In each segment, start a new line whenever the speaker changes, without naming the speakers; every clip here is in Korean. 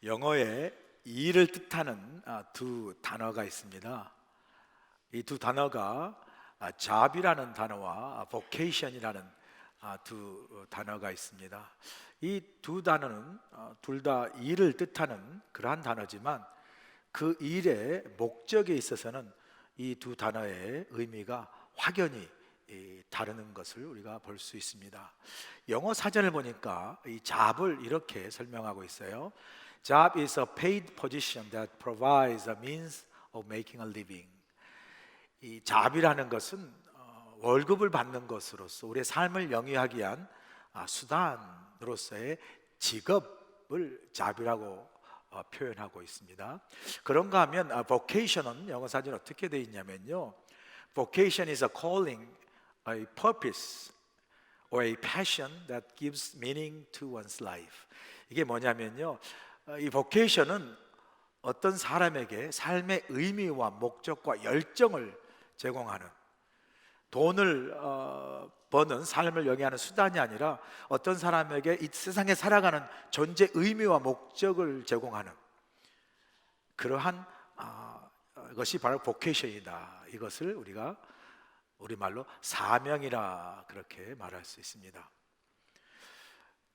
영어에 일을 뜻하는 두 단어가 있습니다. 이 두 단어가 job이라는 단어와 vocation이라는 두 단어가 있습니다. 이 두 단어는 둘 다 일을 뜻하는 그러한 단어지만 그 일의 목적에 있어서는 이 두 단어의 의미가 확연히 다르는 것을 우리가 볼 수 있습니다. 영어 사전을 보니까 이 job을 이렇게 설명하고 있어요. Job is a paid position that provides a means of making a living. 이 job이라는 것은 월급을 받는 것으로서 우리의 삶을 영위하기 위한 수단으로서의 직업을 job이라고 표현하고 있습니다. 그런가 하면 vocation은 영어 사전에 어떻게 되어 있냐면요, vocation is a calling, a purpose or a passion that gives meaning to one's life. 이게 뭐냐면요, 이 vocation은 어떤 사람에게 삶의 의미와 목적과 열정을 제공하는, 돈을 버는 삶을 영위하는 수단이 아니라 어떤 사람에게 이 세상에 살아가는 존재 의미와 목적을 제공하는 그러한 것이 바로 vocation이다. 이것을 우리가 우리말로 사명이라 그렇게 말할 수 있습니다.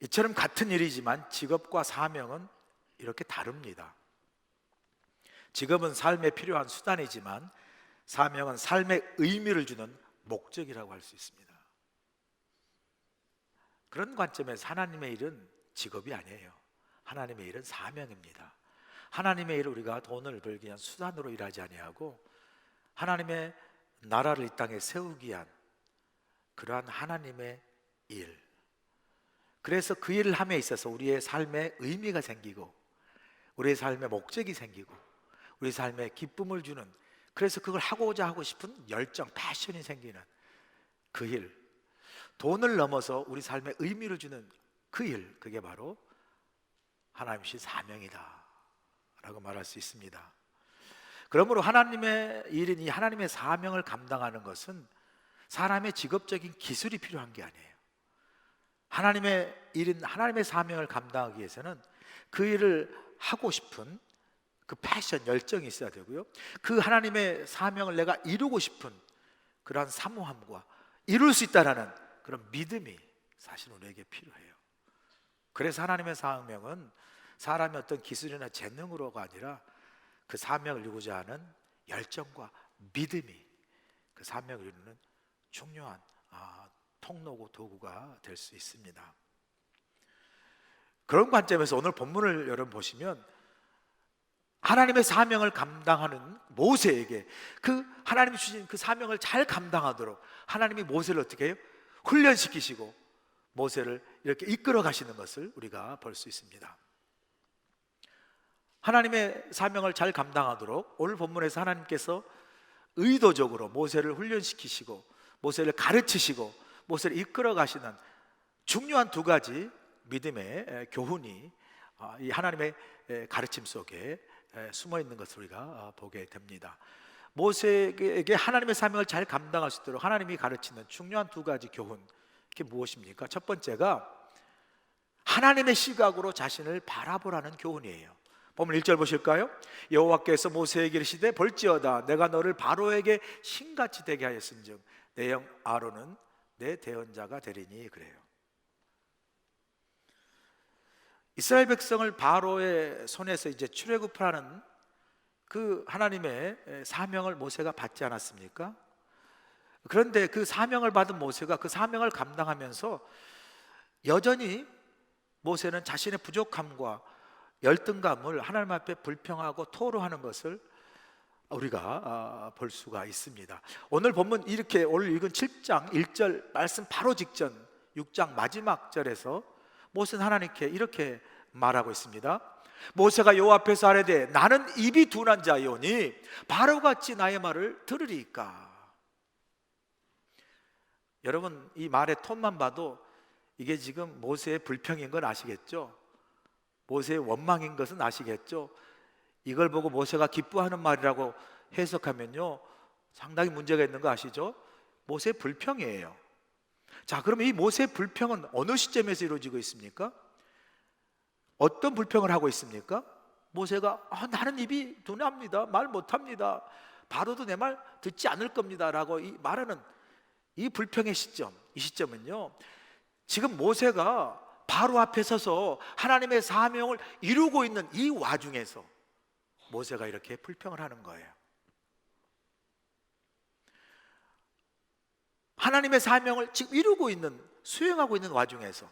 이처럼 같은 일이지만 직업과 사명은 이렇게 다릅니다. 직업은 삶에 필요한 수단이지만 사명은 삶의 의미를 주는 목적이라고 할 수 있습니다. 그런 관점에서 하나님의 일은 직업이 아니에요. 하나님의 일은 사명입니다. 하나님의 일을 우리가 돈을 벌기 위한 수단으로 일하지 아니하고 하나님의 나라를 이 땅에 세우기 위한 그러한 하나님의 일, 그래서 그 일을 함에 있어서 우리의 삶에 의미가 생기고 우리의 삶에 목적이 생기고 우리 삶에 기쁨을 주는, 그래서 그걸 하고자 하고 싶은 열정, 패션이 생기는 그 일, 돈을 넘어서 우리 삶에 의미를 주는 그 일, 그게 바로 하나님이신 사명이다 라고 말할 수 있습니다. 그러므로 하나님의 일인 이 하나님의 사명을 감당하는 것은 사람의 직업적인 기술이 필요한 게 아니에요. 하나님의 일인 하나님의 사명을 감당하기 위해서는 그 일을 하고 싶은 그 패션, 열정이 있어야 되고요, 그 하나님의 사명을 내가 이루고 싶은 그러한 사모함과 이룰 수 있다라는 그런 믿음이 사실 우리에게 필요해요. 그래서 하나님의 사명은 사람의 어떤 기술이나 재능으로가 아니라 그 사명을 이루고자 하는 열정과 믿음이 그 사명을 이루는 중요한 통로고 도구가 될 수 있습니다. 그런 관점에서 오늘 본문을 여러분 보시면 하나님의 사명을 감당하는 모세에게 그 하나님이 주신 그 사명을 잘 감당하도록 하나님이 모세를 어떻게 해요? 훈련시키시고 모세를 이렇게 이끌어 가시는 것을 우리가 볼 수 있습니다. 하나님의 사명을 잘 감당하도록 오늘 본문에서 하나님께서 의도적으로 모세를 훈련시키시고 모세를 가르치시고 모세를 이끌어 가시는 중요한 두 가지 믿음의 교훈이 이 하나님의 가르침 속에 숨어 있는 것을 우리가 보게 됩니다. 모세에게 하나님의 사명을 잘 감당할 수 있도록 하나님이 가르치는 중요한 두 가지 교훈, 그게 무엇입니까? 첫 번째가 하나님의 시각으로 자신을 바라보라는 교훈이에요. 보면 1절 보실까요? 여호와께서 모세에게 이르시되 볼지어다 내가 너를 바로에게 신같이 되게 하였은즉 내 형 아론은 내 대언자가 되리니. 그래요. 이스라엘 백성을 바로의 손에서 이제 출애굽하는 그 하나님의 사명을 모세가 받지 않았습니까? 그런데 그 사명을 받은 모세가 그 사명을 감당하면서 여전히 모세는 자신의 부족함과 열등감을 하나님 앞에 불평하고 토로하는 것을 우리가 볼 수가 있습니다. 오늘 본문 이렇게 오늘 읽은 7장 1절 말씀 바로 직전 6장 마지막 절에서 모세는 하나님께 이렇게 말하고 있습니다. 모세가 여호와 앞에서 아뢰되 나는 입이 둔한 자이오니 바로같이 나의 말을 들으리이까. 여러분, 이 말의 톤만 봐도 이게 지금 모세의 불평인 건 아시겠죠? 모세의 원망인 것은 아시겠죠? 이걸 보고 모세가 기뻐하는 말이라고 해석하면요 상당히 문제가 있는 거 아시죠? 모세의 불평이에요. 자, 그러면 이 모세의 불평은 어느 시점에서 이루어지고 있습니까? 어떤 불평을 하고 있습니까? 모세가 나는 입이 둔합니다, 말 못합니다, 바로도 내 말 듣지 않을 겁니다 라고 말하는 이 불평의 시점, 이 시점은요, 지금 모세가 바로 앞에 서서 하나님의 사명을 이루고 있는 이 와중에서 모세가 이렇게 불평을 하는 거예요. 하나님의 사명을 지금 이루고 있는, 수행하고 있는 와중에서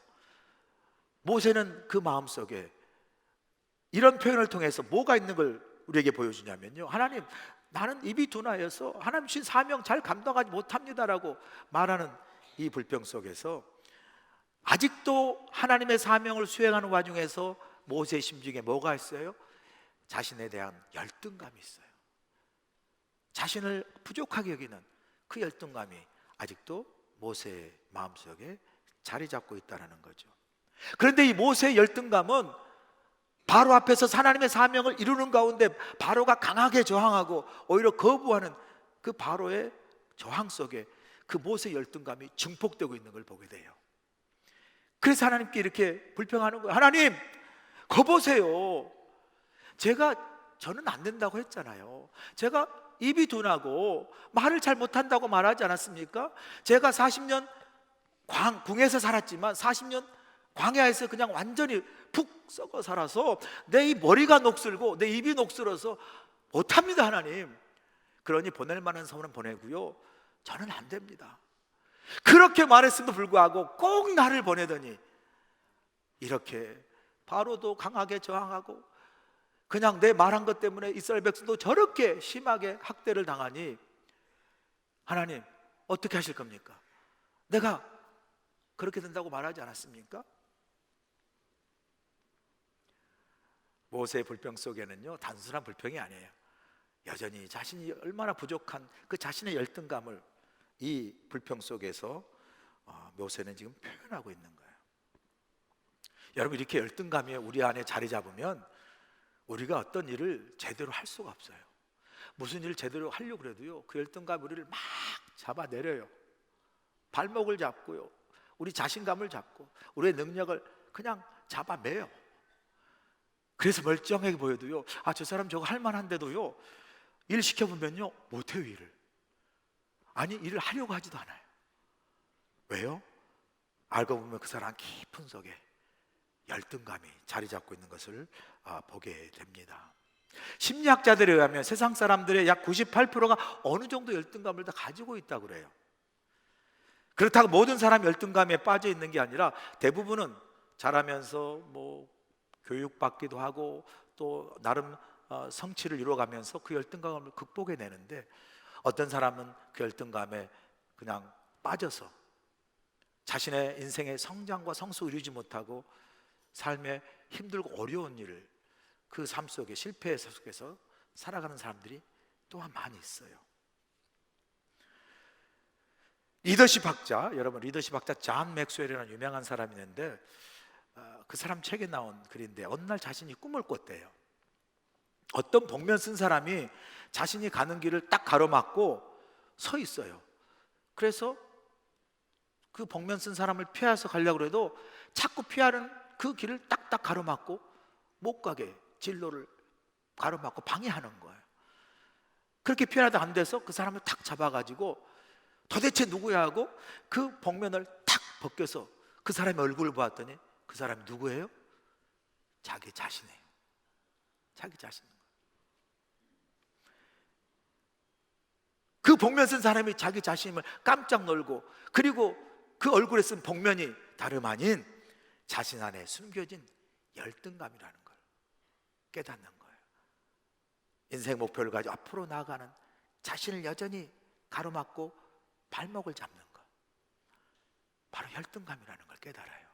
모세는 그 마음속에 이런 표현을 통해서 뭐가 있는 걸 우리에게 보여주냐면요, 하나님, 나는 입이 둔하여서 하나님 주신 사명 잘 감당하지 못합니다라고 말하는 이 불평 속에서 아직도 하나님의 사명을 수행하는 와중에서 모세의 심중에 뭐가 있어요? 자신에 대한 열등감이 있어요. 자신을 부족하게 여기는 그 열등감이 아직도 모세의 마음속에 자리 잡고 있다는 거죠. 그런데 이 모세의 열등감은 바로 앞에서 하나님의 사명을 이루는 가운데 바로가 강하게 저항하고 오히려 거부하는 그 바로의 저항 속에 그 모세의 열등감이 증폭되고 있는 걸 보게 돼요. 그래서 하나님께 이렇게 불평하는 거예요. 하나님, 거 보세요. 저는 안 된다고 했잖아요. 제가 입이 둔하고 말을 잘 못한다고 말하지 않았습니까? 제가 40년 궁에서 살았지만 40년 광야에서 그냥 완전히 푹 썩어 살아서 내 이 머리가 녹슬고 내 입이 녹슬어서 못합니다, 하나님. 그러니 보낼 만한 사람은 보내고요, 저는 안 됩니다. 그렇게 말했음에도 불구하고 꼭 나를 보내더니 이렇게 바로도 강하게 저항하고 그냥 내 말한 것 때문에 이스라엘 백성도 저렇게 심하게 학대를 당하니 하나님 어떻게 하실 겁니까? 내가 그렇게 된다고 말하지 않았습니까? 모세의 불평 속에는요, 단순한 불평이 아니에요. 여전히 자신이 얼마나 부족한 그 자신의 열등감을 이 불평 속에서 모세는 지금 표현하고 있는 거예요. 여러분, 이렇게 열등감이 우리 안에 자리 잡으면 우리가 어떤 일을 제대로 할 수가 없어요. 무슨 일을 제대로 하려고 해도요, 그 열등감이 우리를 막 잡아내려요. 발목을 잡고요, 우리 자신감을 잡고 우리의 능력을 그냥 잡아매요. 그래서 멀쩡하게 보여도요, 저 사람 저거 할 만한데도요, 일 시켜보면요 못해요. 일을 하려고 하지도 않아요. 왜요? 알고 보면 그 사람 깊은 속에 열등감이 자리 잡고 있는 것을 보게 됩니다. 심리학자들에 의하면 세상 사람들의 약 98%가 어느 정도 열등감을 다 가지고 있다고 그래요. 그렇다고 모든 사람이 열등감에 빠져 있는 게 아니라 대부분은 자라면서 교육받기도 하고 또 나름 성취를 이루어가면서 그 열등감을 극복해내는데, 어떤 사람은 그 열등감에 그냥 빠져서 자신의 인생의 성장과 성숙을 이루지 못하고 삶에 힘들고 어려운 일을 그 삶 속에 실패 속에서 살아가는 사람들이 또한 많이 있어요. 리더십 학자, 여러분 리더십 학자 존 맥스웰이라는 유명한 사람이 있는데 그 사람 책에 나온 글인데, 어느 날 자신이 꿈을 꿨대요. 어떤 복면 쓴 사람이 자신이 가는 길을 딱 가로막고 서 있어요. 그래서 그 복면 쓴 사람을 피해서 가려고 해도 자꾸 피하는 그 길을 딱딱 가로막고 못 가게 진로를 가로막고 방해하는 거예요. 그렇게 피하다 안 돼서 그 사람을 탁 잡아가지고 도대체 누구야 하고 그 복면을 탁 벗겨서 그 사람의 얼굴을 보았더니 그 사람이 누구예요? 자기 자신이에요. 자기 자신. 그 복면 쓴 사람이 자기 자신임을 깜짝 놀고, 그리고 그 얼굴에 쓴 복면이 다름 아닌 자신 안에 숨겨진 열등감이라는 걸 깨닫는 거예요. 인생 목표를 가지고 앞으로 나아가는 자신을 여전히 가로막고 발목을 잡는 것, 바로 열등감이라는 걸 깨달아요.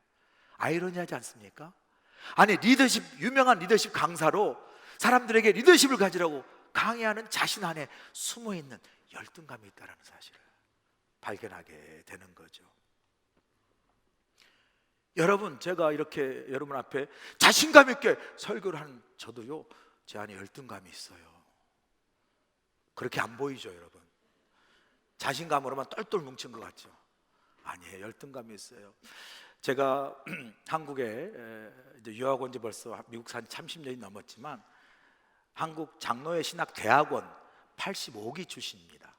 아이러니하지 않습니까? 아니, 유명한 리더십 강사로 사람들에게 리더십을 가지라고 강의하는 자신 안에 숨어있는 열등감이 있다는 사실을 발견하게 되는 거죠. 여러분, 제가 이렇게 여러분 앞에 자신감 있게 설교를 하는 저도요, 제 안에 열등감이 있어요. 그렇게 안 보이죠, 여러분? 자신감으로만 똘똘 뭉친 것 같죠? 아니에요. 열등감이 있어요. 제가 한국에 이제 유학 온 지 벌써 미국 산 30년이 넘었지만 한국 장로회 신학 대학원 85기 출신입니다.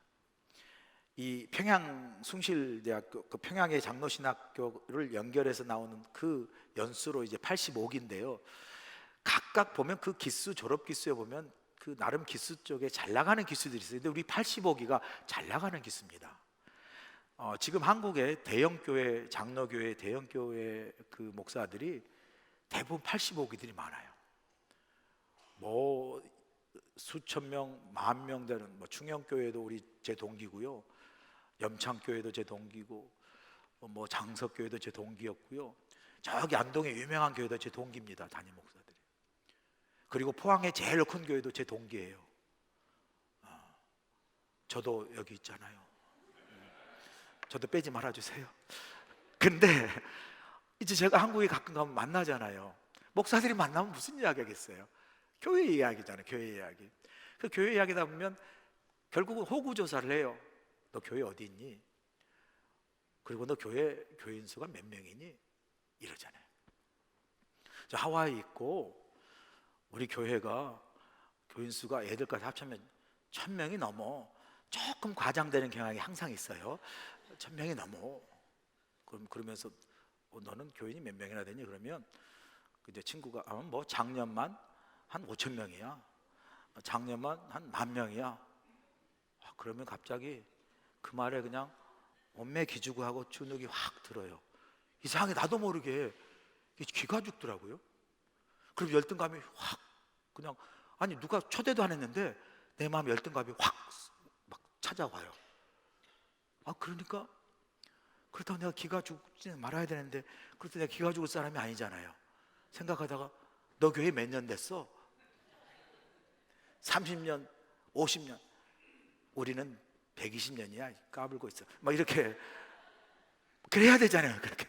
이 평양 숭실대학교 그 평양의 장로신학교를 연결해서 나오는 그 연수로 이제 85기인데요. 각각 보면 그 기수 졸업 기수에 보면 그 나름 기수 쪽에 잘 나가는 기수들이 있어요. 근데 우리 85기가 잘 나가는 기수입니다. 지금 한국의 대형교회 장로교회 대형교회 그 목사들이 대부분 85기들이 많아요. 뭐 수천 명, 만 명 되는 뭐 충영교회도 우리 제 동기고요. 염창교회도 제 동기고, 뭐 장석교회도 제 동기였고요. 저기 안동의 유명한 교회도 제 동기입니다. 담임 목사들이. 그리고 포항의 제일 큰 교회도 제 동기예요. 저도 여기 있잖아요. 저도 빼지 말아주세요. 근데 이제 제가 한국에 가끔 가면 만나잖아요. 목사들이 만나면 무슨 이야기 하겠어요? 교회 이야기잖아요. 교회 이야기. 그 교회 이야기다 보면 결국은 호구조사를 해요. 너 교회 어디 있니? 그리고 너 교인 수가 몇 명이니? 이러잖아요. 저 하와이 있고 우리 교회가 교인 수가 애들까지 합치면 1000명이 넘어. 조금 과장되는 경향이 항상 있어요. 1000명이 넘어. 그러면서 너는 교인이 몇 명이나 되니? 그러면 이제 친구가 뭐 작년만 한 5,000명이야. 작년만 한 10,000명이야. 그러면 갑자기 그 말에 그냥 온매 기주구하고 주눅이 확 들어요. 이상하게 나도 모르게 귀가 죽더라고요. 그럼 열등감이 확 그냥 아니 누가 초대도 안 했는데 내 마음에 열등감이 확 막 찾아와요. 그러니까 그렇다고 내가 기가 죽지 말아야 되는데 그렇다고 내가 기가 죽을 사람이 아니잖아요. 생각하다가 너 교회 몇 년 됐어? 30년, 50년. 우리는 120년이야. 까불고 있어. 막 이렇게 그래야 되잖아요. 그렇게.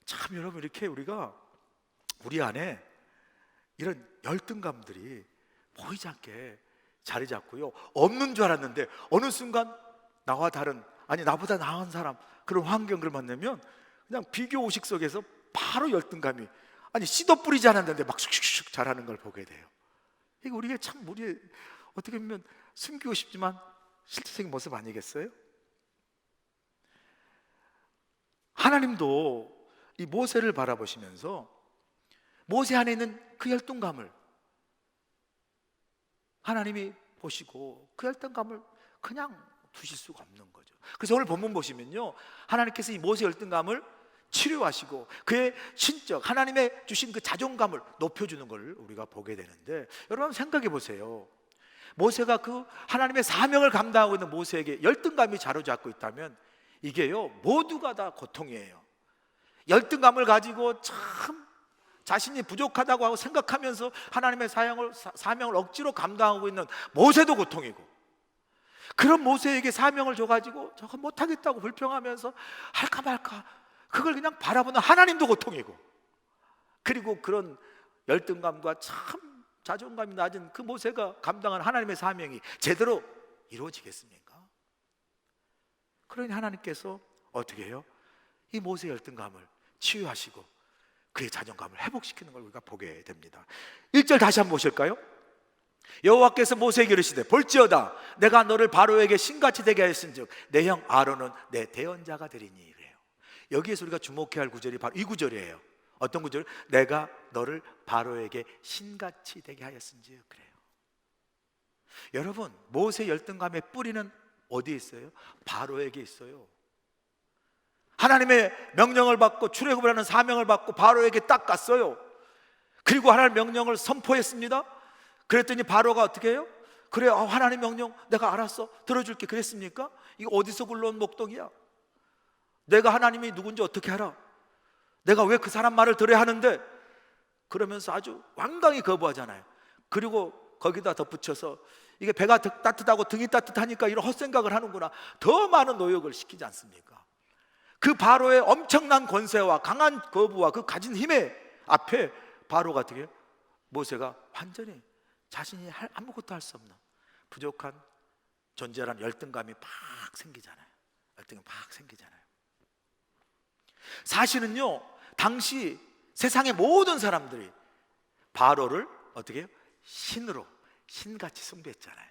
참 여러분 이렇게 우리가 우리 안에 이런 열등감들이 보이지 않게 자리 잡고요. 없는 줄 알았는데 어느 순간 나와 다른 아니 나보다 나은 사람 그런 환경을 만나면 그냥 비교 의식 속에서 바로 열등감이 아니 씨도 뿌리지 않았는데 막 슉슉슉 자라는 걸 보게 돼요. 이게 우리가 참 우리의 어떻게 보면 숨기고 싶지만 실질적인 모습 아니겠어요? 하나님도 이 모세를 바라보시면서 모세 안에 있는 그 열등감을 하나님이 보시고 그 열등감을 그냥 두실 수가 없는 거죠. 그래서 오늘 본문 보시면요, 하나님께서 이 모세 열등감을 치료하시고 그의 신적 하나님의 주신 그 자존감을 높여주는 걸 우리가 보게 되는데, 여러분 생각해 보세요. 모세가 그 하나님의 사명을 감당하고 있는 모세에게 열등감이 자로잡고 있다면 이게요 모두가 다 고통이에요. 열등감을 가지고 참 자신이 부족하다고 하고 생각하면서 하나님의 사명을 억지로 감당하고 있는 모세도 고통이고, 그런 모세에게 사명을 줘가지고 저거 못하겠다고 불평하면서 할까 말까 그걸 그냥 바라보는 하나님도 고통이고, 그리고 그런 열등감과 참 자존감이 낮은 그 모세가 감당한 하나님의 사명이 제대로 이루어지겠습니까? 그러니 하나님께서 어떻게 해요? 이 모세의 열등감을 치유하시고 그의 자존감을 회복시키는 걸 우리가 보게 됩니다. 1절 다시 한번 보실까요? 여호와께서 모세에게 이르시되 볼지어다 내가 너를 바로에게 신같이 되게 하였은즉 내 형 아론은 내 대언자가 되리니. 이래요. 여기에서 우리가 주목해야 할 구절이 바로 이 구절이에요. 어떤 구절? 내가 너를 바로에게 신같이 되게 하였은즉. 그래요. 여러분, 모세 열등감의 뿌리는 어디에 있어요? 바로에게 있어요. 하나님의 명령을 받고 출애굽을 하는 사명을 받고 바로에게 딱 갔어요. 그리고 하나님의 명령을 선포했습니다. 그랬더니 바로가 어떻게 해요? 그래, 하나님 명령 내가 알았어, 들어줄게. 그랬습니까? 이거 어디서 굴러온 목동이야? 내가 하나님이 누군지 어떻게 알아? 내가 왜 그 사람 말을 들어야 하는데? 그러면서 아주 완강히 거부하잖아요. 그리고 거기다 덧붙여서 이게 배가 따뜻하고 등이 따뜻하니까 이런 헛생각을 하는구나, 더 많은 노역을 시키지 않습니까? 그 바로의 엄청난 권세와 강한 거부와 그 가진 힘의 앞에 바로가 어떻게 해요? 모세가 완전히 자신이 아무것도 할 수 없는 부족한 존재라는 열등감이 팍 생기잖아요. 열등감이 팍 생기잖아요. 사실은요, 당시 세상의 모든 사람들이 바로를 어떻게 해요? 신으로, 신같이 숭배했잖아요.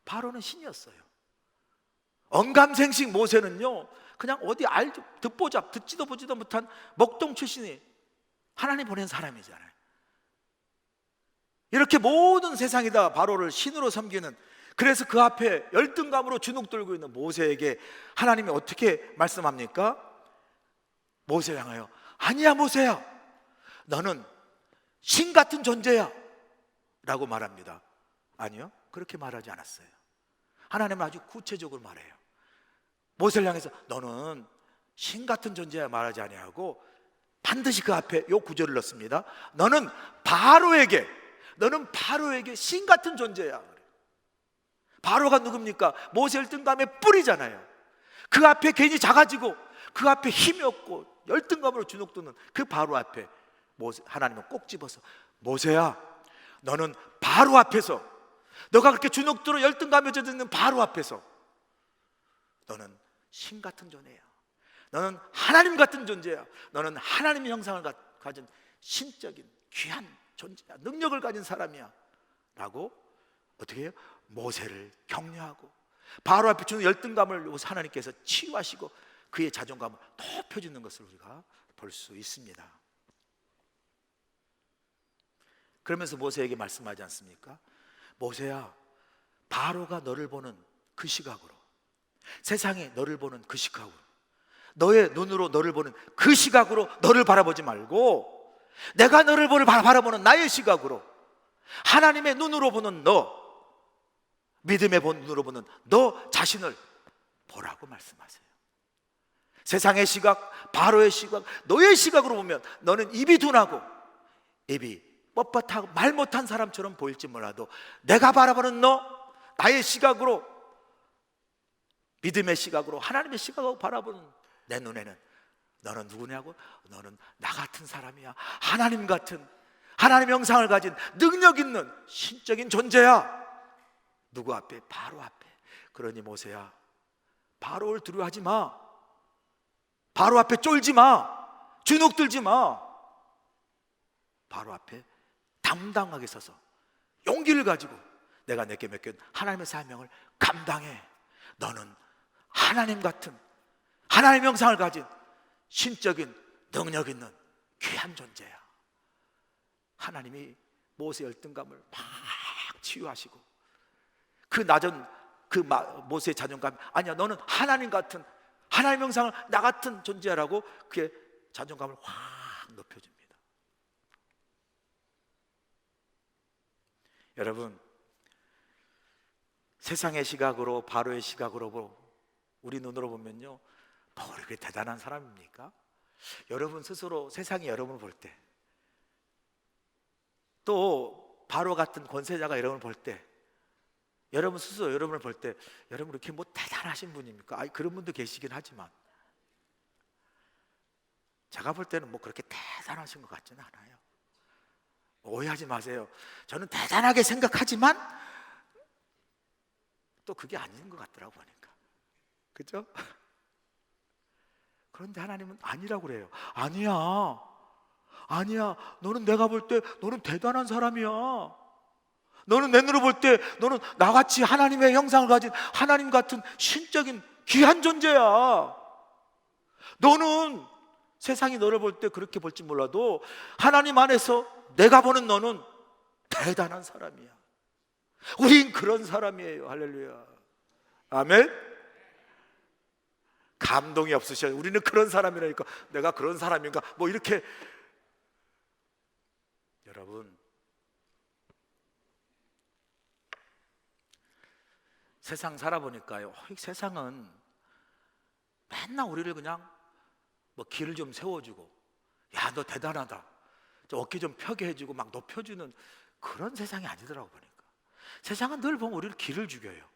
바로는 신이었어요. 언감생식 모세는요, 그냥 어디 듣보잡, 듣지도 보지도 못한 먹동 출신이 하나님 보낸 사람이잖아요. 이렇게 모든 세상이 다 바로를 신으로 섬기는, 그래서 그 앞에 열등감으로 주눅 들고 있는 모세에게 하나님이 어떻게 말씀합니까? 모세를 향하여, 아니야 모세야, 너는 신 같은 존재야 라고 말합니다. 아니요, 그렇게 말하지 않았어요. 하나님은 아주 구체적으로 말해요. 모세를 향해서 너는 신 같은 존재야 말하지 아니하고 반드시 그 앞에 요 구절을 넣습니다. 너는 바로에게 신 같은 존재야. 바로가 누굽니까? 모세 열등감의 뿌리잖아요. 그 앞에 괜히 작아지고 그 앞에 힘이 없고 열등감으로 주눅드는 그 바로 앞에 하나님은 꼭 집어서, 모세야, 너는 바로 앞에서, 너가 그렇게 주눅들어 열등감에 젖어 있는 바로 앞에서 너는 신 같은 존재야. 너는 하나님 같은 존재야. 너는 하나님의 형상을 가진 신적인 귀한 존재야. 능력을 가진 사람이야 라고 어떻게 해요? 모세를 격려하고 바로 앞에 주는 열등감을 하나님께서 치유하시고 그의 자존감을 높여주는 것을 우리가 볼 수 있습니다. 그러면서 모세에게 말씀하지 않습니까? 모세야, 바로가 너를 보는 그 시각으로, 세상이 너를 보는 그 시각으로, 너의 눈으로 너를 보는 그 시각으로 너를 바라보지 말고 내가 너를 바라보는 나의 시각으로, 하나님의 눈으로 보는 너, 믿음의 눈으로 보는 너 자신을 보라고 말씀하세요. 세상의 시각, 바로의 시각, 너의 시각으로 보면 너는 입이 둔하고 입이 뻣뻣하고 말 못한 사람처럼 보일지 몰라도 내가 바라보는 너, 나의 시각으로, 믿음의 시각으로, 하나님의 시각으로 바라보는 내 눈에는 너는 누구냐고? 너는 나 같은 사람이야. 하나님 같은, 하나님의 형상을 가진 능력 있는 신적인 존재야. 누구 앞에? 바로 앞에. 그러니 모세야, 바로를 두려워하지 마. 바로 앞에 쫄지 마. 주눅 들지 마. 바로 앞에 당당하게 서서 용기를 가지고 내가 내게 맡긴 하나님의 사명을 감당해. 너는 하나님 같은, 하나님의 형상을 가진 신적인 능력 있는 귀한 존재야. 하나님이 모세 열등감을 막 치유하시고 그 낮은 모세의 자존감, 아니야 너는 하나님 같은, 하나님 형상을 나 같은 존재라고 그의 자존감을 확 높여줍니다. 여러분, 세상의 시각으로, 바로의 시각으로 우리 눈으로 보면요, 뭐 그렇게 대단한 사람입니까? 여러분 스스로 세상이 여러분을 볼 때, 또 바로 같은 권세자가 여러분을 볼 때, 여러분 스스로 여러분을 볼 때, 여러분 이렇게 뭐 대단하신 분입니까? 그런 분도 계시긴 하지만 제가 볼 때는 뭐 그렇게 대단하신 것 같지는 않아요. 오해하지 마세요. 저는 대단하게 생각하지만 또 그게 아닌 것 같더라고 보니까. 그죠? 그런데 하나님은 아니라고 그래요. 아니야, 너는 내가 볼 때 너는 대단한 사람이야. 너는 내 눈으로 볼 때 너는 나같이 하나님의 형상을 가진 하나님 같은 신적인 귀한 존재야. 너는 세상이 너를 볼 때 그렇게 볼지 몰라도 하나님 안에서 내가 보는 너는 대단한 사람이야. 우린 그런 사람이에요. 할렐루야. 아멘. 감동이 없으셔요. 우리는 그런 사람이라니까. 내가 그런 사람인가 뭐 이렇게. 여러분, 세상 살아보니까요, 세상은 맨날 우리를 그냥 뭐 길을 좀 세워주고, 야 너 대단하다, 어깨 좀 펴게 해주고 막 높여주는 그런 세상이 아니더라고 보니까. 세상은 늘 보면 우리를 길을 죽여요.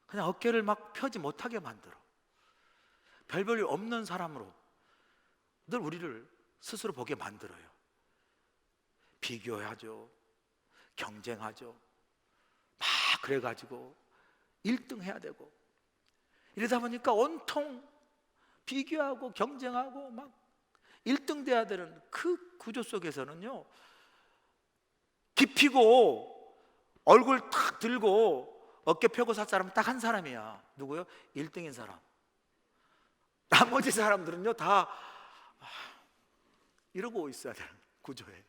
그냥 어깨를 막 펴지 못하게 만들어. 별볼일 없는 사람으로 늘 우리를 스스로 보게 만들어요. 비교하죠, 경쟁하죠. 막 그래가지고 1등 해야 되고, 이러다 보니까 온통 비교하고 경쟁하고 막 1등 돼야 되는 그 구조 속에서는요, 깊이고 얼굴 탁 들고 어깨 펴고 살 사람은 딱 한 사람이야. 누구요? 1등인 사람. 나머지 사람들은요 다 이러고 있어야 되는 구조예요.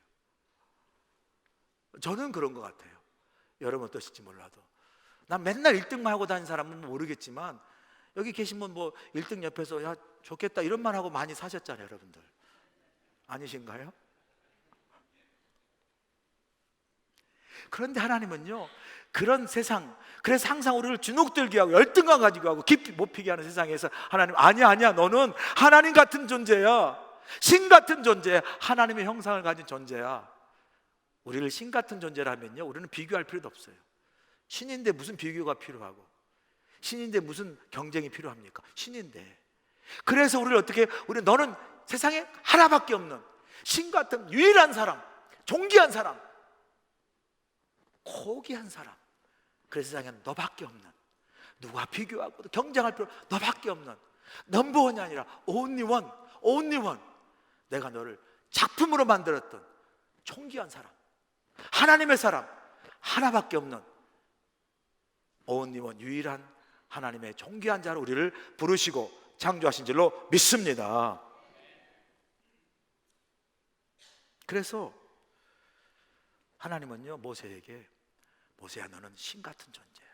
저는 그런 것 같아요. 여러분 어떠실지 몰라도. 난 맨날 1등만 하고 다니는 사람은 모르겠지만 여기 계신 분 뭐 1등 옆에서 야 좋겠다 이런 말 하고 많이 사셨잖아요, 여러분들. 아니신가요? 그런데 하나님은요 그런 세상, 그래서 항상 우리를 주눅들게 하고 열등감 가지고 하고 깊이 못 피게 하는 세상에서 하나님 아니야 너는 하나님 같은 존재야. 신 같은 존재야. 하나님의 형상을 가진 존재야. 우리를 신 같은 존재라면요 우리는 비교할 필요도 없어요. 신인데 무슨 비교가 필요하고, 신인데 무슨 경쟁이 필요합니까? 신인데. 그래서 우리를 어떻게, 우리 너는 세상에 하나밖에 없는 신 같은 유일한 사람, 존귀한 사람, 고귀한 사람. 그래서 세상에는 너밖에 없는, 누가 비교하고도 경쟁할 필요, 너밖에 없는 넘버원이 아니라 only one, only one. 내가 너를 작품으로 만들었던 존귀한 사람, 하나님의 사람, 하나밖에 없는 only one, 유일한 하나님의 존귀한 자로 우리를 부르시고 창조하신 줄로 믿습니다. 그래서 하나님은요 모세에게 모세야 너는 신 같은 존재야.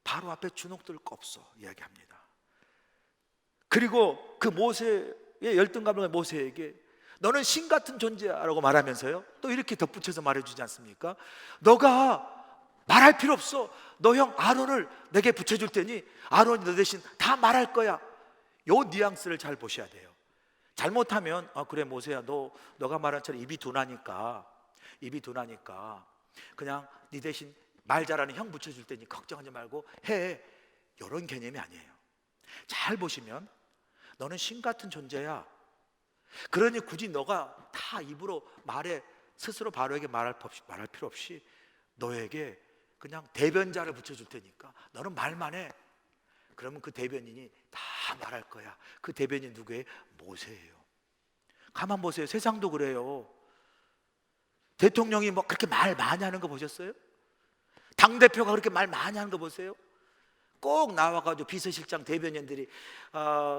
바로 앞에 주눅들 거 없어 이야기합니다. 그리고 그 모세의 열등감을 모세에게 너는 신 같은 존재야 라고 말하면서요 또 이렇게 덧붙여서 말해주지 않습니까? 너가 말할 필요 없어. 너 형 아론을 내게 붙여줄 테니 아론이 너 대신 다 말할 거야. 요 뉘앙스를 잘 보셔야 돼요. 잘못하면 그래 모세야 너가 말한 처럼 입이 둔하니까 그냥 네 대신 말 잘하는 형 붙여줄 테니 걱정하지 말고 해. 이런 개념이 아니에요. 잘 보시면 너는 신 같은 존재야. 그러니 굳이 너가 다 입으로 말해 스스로 바로에게 말할 필요 없이 너에게 그냥 대변자를 붙여줄 테니까 너는 말만 해. 그러면 그 대변인이 다 말할 거야. 그 대변인 누구예요? 모세예요. 가만 보세요. 세상도 그래요. 대통령이 뭐 그렇게 말 많이 하는 거 보셨어요? 당대표가 그렇게 말 많이 하는 거 보세요? 꼭 나와가지고 비서실장 대변인들이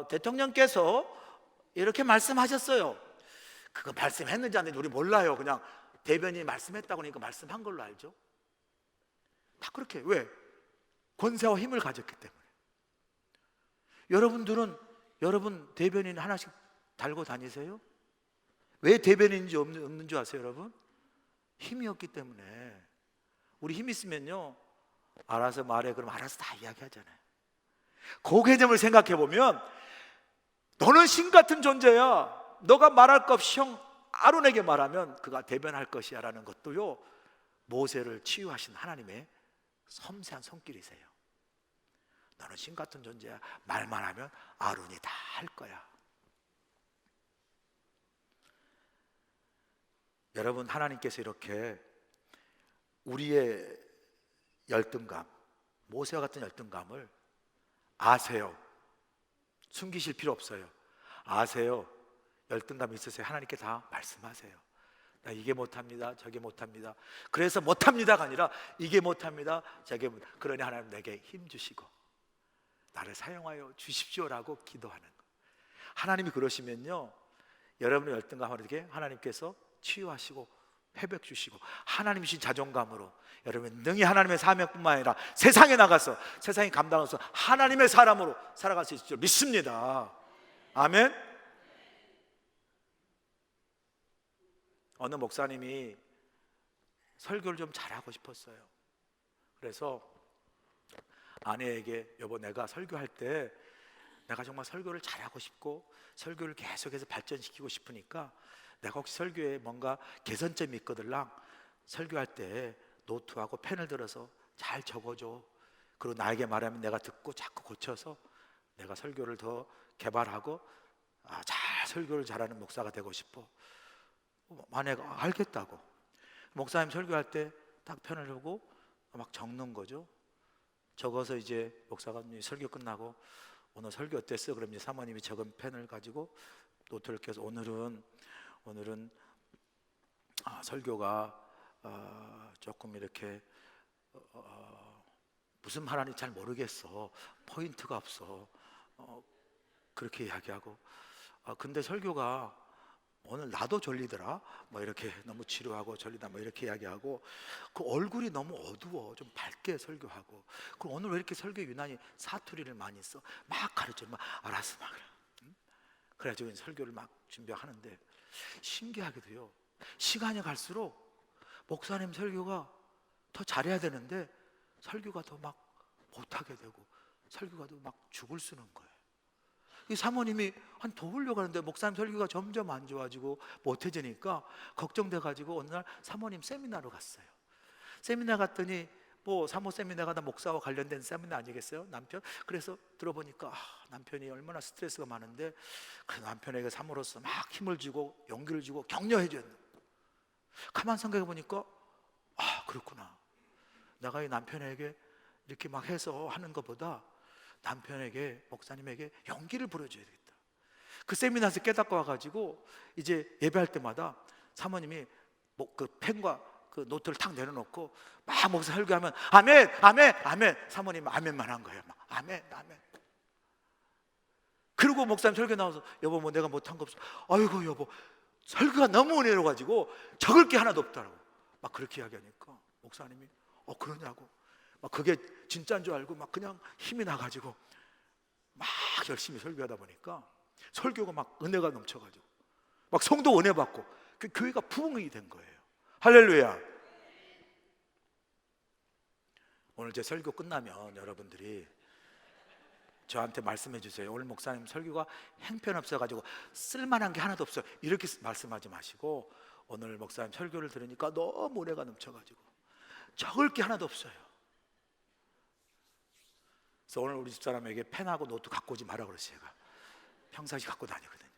대통령께서 이렇게 말씀하셨어요. 그거 말씀했는지 안 했는지 우리 몰라요. 그냥 대변인이 말씀했다고 하니까 말씀한 걸로 알죠. 다 그렇게. 왜? 권세와 힘을 가졌기 때문에. 여러분들은 여러분 대변인 하나씩 달고 다니세요? 왜 대변인인지 없는 줄 아세요, 여러분? 힘이 없기 때문에. 우리 힘 있으면요 알아서 말해. 그럼 알아서 다 이야기하잖아요. 그 개념을 생각해 보면 너는 신 같은 존재야. 너가 말할 것 없이 형 아론에게 말하면 그가 대변할 것이야 라는 것도요 모세를 치유하신 하나님의 섬세한 손길이세요. 너는 신 같은 존재야. 말만 하면 아론이 다 할 거야. 여러분 하나님께서 이렇게 우리의 열등감, 모세와 같은 열등감을 아세요. 숨기실 필요 없어요. 아세요. 열등감이 있으세요. 하나님께 다 말씀하세요. 나 이게 못합니다. 저게 못합니다. 그래서 못합니다가 아니라 이게 못합니다. 저게 못. 그러니 하나님 내게 힘 주시고 나를 사용하여 주십시오라고 기도하는 거. 하나님이 그러시면요 여러분의 열등감을 이렇게 하나님께서 치유하시고 회복 주시고 하나님이신 자존감으로 여러분 능히 하나님의 사명뿐만 아니라 세상에 나가서 세상이 감당해서 하나님의 사람으로 살아갈 수 있을 줄 믿습니다. 아멘. 어느 목사님이 설교를 좀 잘하고 싶었어요. 그래서 아내에게 여보 내가 설교할 때 내가 정말 설교를 잘하고 싶고 설교를 계속해서 발전시키고 싶으니까 내가 혹시 설교에 뭔가 개선점이 있거들랑 설교할 때 노트하고 펜을 들어서 잘 적어줘. 그리고 나에게 말하면 내가 듣고 자꾸 고쳐서 내가 설교를 더 개발하고 잘 설교를 잘하는 목사가 되고 싶어. 아내가 알겠다고. 목사님 설교할 때 딱 펜을 들고 막 적는 거죠. 적어서 이제 목사가 설교 끝나고 오늘 설교 어땠어? 그럼 이제 사모님이 적은 펜을 가지고 노트를 껴서 오늘은 설교가 조금 이렇게 무슨 말하는지 잘 모르겠어, 포인트가 없어, 그렇게 이야기하고, 근데 설교가 오늘 나도 졸리더라, 뭐 이렇게 너무 지루하고 졸리다, 뭐 이렇게 이야기하고, 그 얼굴이 너무 어두워, 좀 밝게 설교하고, 그럼 오늘 왜 이렇게 설교 유난히 사투리를 많이 써, 막 가르쳐, 막 알았어, 막 그래. 그래가지고 설교를 막 준비하는데, 신기하게도요, 시간이 갈수록 목사님 설교가 더 잘해야 되는데 설교가 더 막 못하게 되고, 설교가 더 막 죽을 쓰는 거예요. 이 사모님이 한 더 울려고 하는데 목사님 설교가 점점 안 좋아지고 못해지니까 걱정돼 가지고 어느 날 사모님 세미나로 갔어요. 세미나 갔더니 뭐 사모 세미나가 다 목사와 관련된 세미나 아니겠어요? 남편. 그래서 들어보니까 남편이 얼마나 스트레스가 많은데, 그 남편에게 사모로서 막 힘을 주고 용기를 주고 격려해 줬는데, 가만 생각해 보니까 그렇구나, 내가 이 남편에게 이렇게 막 해서 하는 것보다 남편에게, 목사님에게 용기를 불어줘야 되겠다. 그 세미나에서 깨닫고 와가지고 이제 예배할 때마다 사모님이 그 펜과 그 노트를 탁 내려놓고 막 목사 설교하면 아멘, 아멘, 아멘. 사모님은 아멘만 한 거예요. 막 아멘, 아멘. 그리고 목사님 설교 나와서 여보 뭐 내가 못한 거 없어. 아이고 여보 설교가 너무 은혜로워가지고 적을 게 하나도 없다고 막 그렇게 이야기하니까 목사님이 그러냐고, 막 그게 진짜인 줄 알고 막 그냥 힘이 나가지고 막 열심히 설교하다 보니까 설교가 막 은혜가 넘쳐가지고 막 성도 은혜 받고 그 교회가 부흥이 된 거예요. 할렐루야. 오늘 제 설교 끝나면 여러분들이 저한테 말씀해 주세요. 오늘 목사님 설교가 형편없어가지고 쓸만한 게 하나도 없어요, 이렇게 말씀하지 마시고, 오늘 목사님 설교를 들으니까 너무 은혜가 넘쳐가지고 적을 게 하나도 없어요. 그래서 오늘 우리 집사람에게 펜하고 노트 갖고 오지 마라 그랬어요. 제가 평상시 갖고 다니거든요.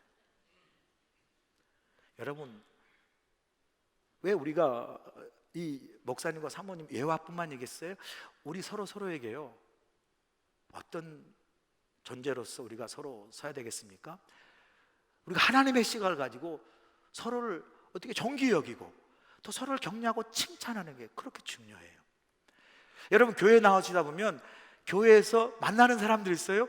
여러분, 왜 우리가 이 목사님과 사모님 예화뿐만이겠어요? 우리 서로에게요 어떤 존재로서 우리가 서로 서야 되겠습니까? 우리가 하나님의 시각을 가지고 서로를 어떻게 존귀 여기고 또 서로를 격려하고 칭찬하는 게 그렇게 중요해요. 여러분, 교회 나오시다 보면 교회에서 만나는 사람들이 있어요.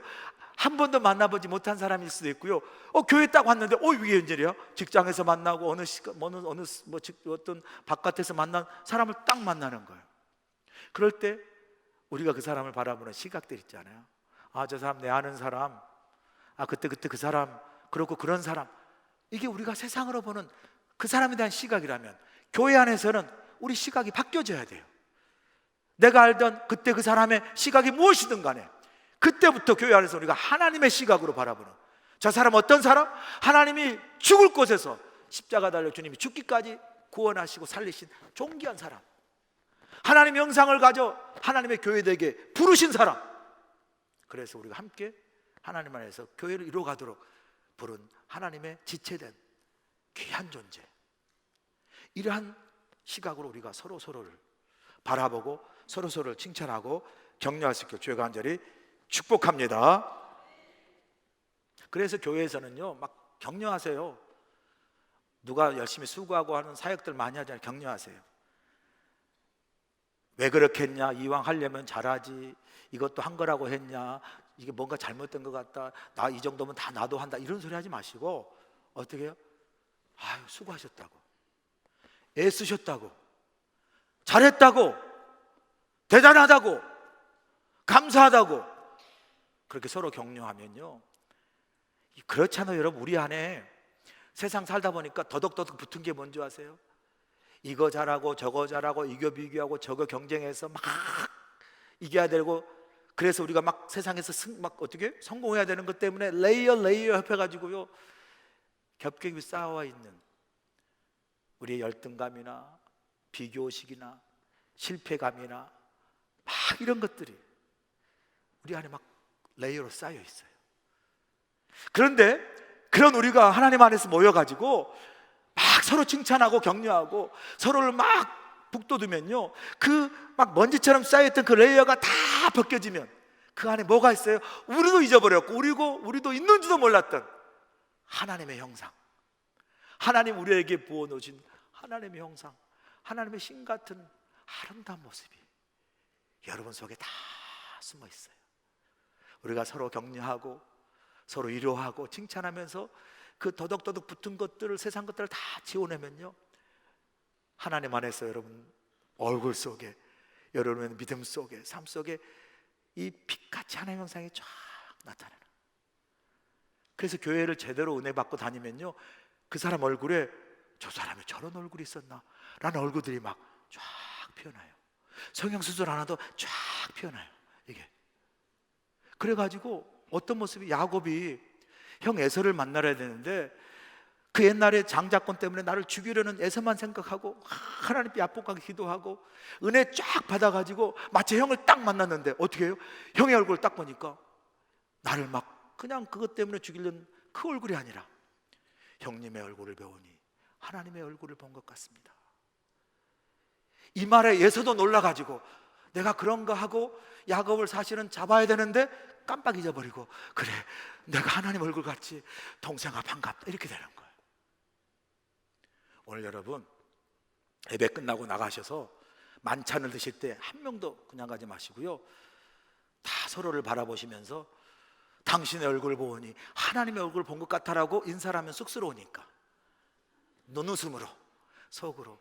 한 번도 만나보지 못한 사람일 수도 있고요. 교회 딱 왔는데 이게 웬일이야? 직장에서 만나고 어떤 바깥에서 만난 사람을 딱 만나는 거예요. 그럴 때 우리가 그 사람을 바라보는 시각들 있잖아요. 저 사람 내 아는 사람, 그때 그 사람, 그렇고 그런 사람. 이게 우리가 세상으로 보는 그 사람에 대한 시각이라면 교회 안에서는 우리 시각이 바뀌어져야 돼요. 내가 알던 그때 그 사람의 시각이 무엇이든 간에 그때부터 교회 안에서 우리가 하나님의 시각으로 바라보는, 저 사람 어떤 사람? 하나님이 죽을 곳에서 십자가 달려 주님이 죽기까지 구원하시고 살리신 존귀한 사람, 하나님의 형상을 가져 하나님의 교회되게 부르신 사람. 그래서 우리가 함께 하나님 안에서 교회를 이루어가도록 부른 하나님의 지체된 귀한 존재, 이러한 시각으로 우리가 서로를 바라보고 서로를 칭찬하고 격려할 수 있게 주의 간절히 축복합니다. 그래서 교회에서는요 막 격려하세요. 누가 열심히 수고하고 하는 사역들 많이 하잖아요. 격려하세요. 왜 그렇게 했냐, 이왕 하려면 잘하지, 이것도 한 거라고 했냐, 이게 뭔가 잘못된 것 같다, 나 이 정도면 다 나도 한다, 이런 소리 하지 마시고 어떻게 해요? 수고하셨다고, 애쓰셨다고, 잘했다고, 대단하다고, 감사하다고, 그렇게 서로 격려하면요, 그렇잖아요. 여러분, 우리 안에 세상 살다 보니까 더덕더덕 붙은 게 뭔지 아세요? 이거 잘하고 저거 잘하고 이거 비교하고 저거 경쟁해서 막 이겨야 되고, 그래서 우리가 막 세상에서 어떻게 성공해야 되는 것 때문에 레이어 합해가지고요 겹겹이 쌓아와 있는 우리의 열등감이나 비교의식이나 실패감이나 막 이런 것들이 우리 안에 막 레이어로 쌓여 있어요. 그런데 그런 우리가 하나님 안에서 모여가지고 막 서로 칭찬하고 격려하고 서로를 막 북돋우면요, 그 막 먼지처럼 쌓여있던 그 레이어가 다 벗겨지면 그 안에 뭐가 있어요? 우리도 잊어버렸고 우리도 있는지도 몰랐던 하나님의 형상, 하나님 우리에게 부어놓으신 하나님의 형상, 하나님의 신 같은 아름다운 모습이 여러분 속에 다 숨어 있어요. 우리가 서로 격려하고 서로 위로하고 칭찬하면서 그 더덕더덕 붙은 것들을, 세상 것들을 다 지워내면요, 하나님 안에서 여러분 얼굴 속에, 여러분의 믿음 속에, 삶 속에 이 빛같이 하나님의 형상이 쫙 나타나는. 그래서 교회를 제대로 은혜 받고 다니면요, 그 사람 얼굴에 저 사람이 저런 얼굴이 있었나 라는 얼굴들이 막 쫙 피어나요. 성형수술 하나도 쫙 피어나요. 이게 그래가지고 어떤 모습이, 야곱이 형 에서를 만나야 되는데 그 옛날에 장자권 때문에 나를 죽이려는 에서만 생각하고 하나님 께 야복하게 기도하고 은혜 쫙 받아가지고 마치 형을 딱 만났는데 어떻게 해요? 형의 얼굴을 딱 보니까 나를 막 그냥 그것 때문에 죽이려는 그 얼굴이 아니라 형님의 얼굴을 배우니 하나님의 얼굴을 본 것 같습니다. 이 말에 예서도 놀라가지고 내가 그런가 하고 야곱을 사실은 잡아야 되는데 깜빡 잊어버리고, 그래 내가 하나님 얼굴 같지, 동생아 반갑다, 이렇게 되는 거예요. 오늘 여러분 예배 끝나고 나가셔서 만찬을 드실 때 한 명도 그냥 가지 마시고요, 다 서로를 바라보시면서 당신의 얼굴을 보니 하나님의 얼굴을 본 것 같아라고 인사를 하면 쑥스러우니까 눈웃음으로 속으로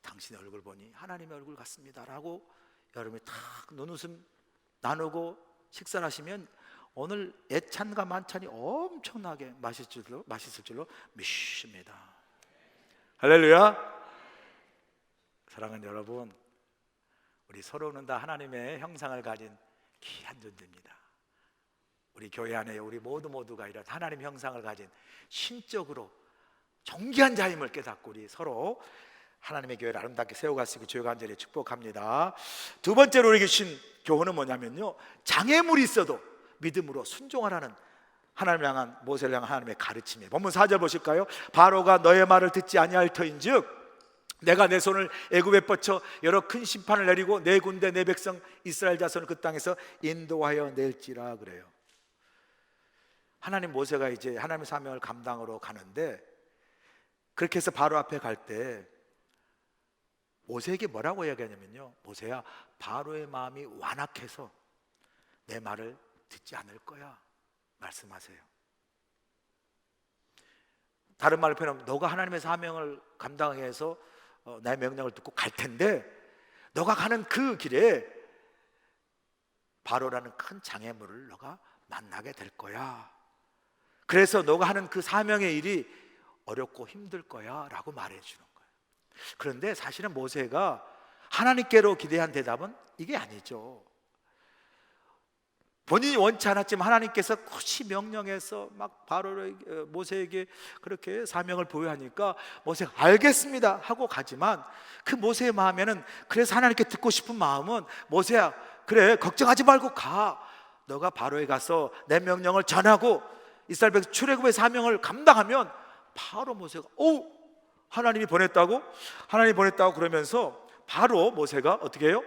당신의 얼굴 보니 하나님의 얼굴 같습니다 라고 여러분이 탁 눈웃음 나누고 식사를 하시면 오늘 애찬과 만찬이 엄청나게 맛있을 줄로 믿습니다. 할렐루야. 사랑하는 여러분, 우리 서로는 다 하나님의 형상을 가진 귀한 존재입니다. 우리 교회 안에 우리 모두가 이런 하나님의 형상을 가진 신적으로 존귀한 자임을 깨닫고 우리 서로 하나님의 교회를 아름답게 세워갈 수 있고 주여 간절히 축복합니다. 두 번째로 우리 주신 교훈은 뭐냐면요, 장애물이 있어도 믿음으로 순종하라는 하나님을 향한, 모세를 향한 하나님의 가르침이에요. 본문 4절 보실까요? 바로가 너의 말을 듣지 아니할 터인즉 내가 내 손을 애굽에 뻗쳐 여러 큰 심판을 내리고 내 군대 내 백성 이스라엘 자손을 그 땅에서 인도하여 낼지라. 그래요. 하나님, 모세가 이제 하나님의 사명을 감당하러 가는데, 그렇게 해서 바로 앞에 갈 때 모세에게 뭐라고 이야기하냐면요, 모세야, 바로의 마음이 완악해서 내 말을 듣지 않을 거야 말씀하세요. 다른 말로 표현하면 너가 하나님의 사명을 감당하기 위해서 나의 명령을 듣고 갈 텐데, 너가 가는 그 길에 바로라는 큰 장애물을 너가 만나게 될 거야. 그래서 너가 하는 그 사명의 일이 어렵고 힘들 거야 라고 말해주는 거예요. 그런데 사실은 모세가 하나님께로 기대한 대답은 이게 아니죠. 본인이 원치 않았지만 하나님께서 굳이 명령해서 막 모세에게 그렇게 사명을 부여하니까 모세가 알겠습니다 하고 가지만, 그 모세의 마음에는, 그래서 하나님께 듣고 싶은 마음은, 모세야 그래 걱정하지 말고 가, 너가 바로에 가서 내 명령을 전하고 이스라엘 백성 출애굽의 사명을 감당하면 바로 모세가 하나님이 보냈다고 그러면서 바로 모세가 어떻게 해요?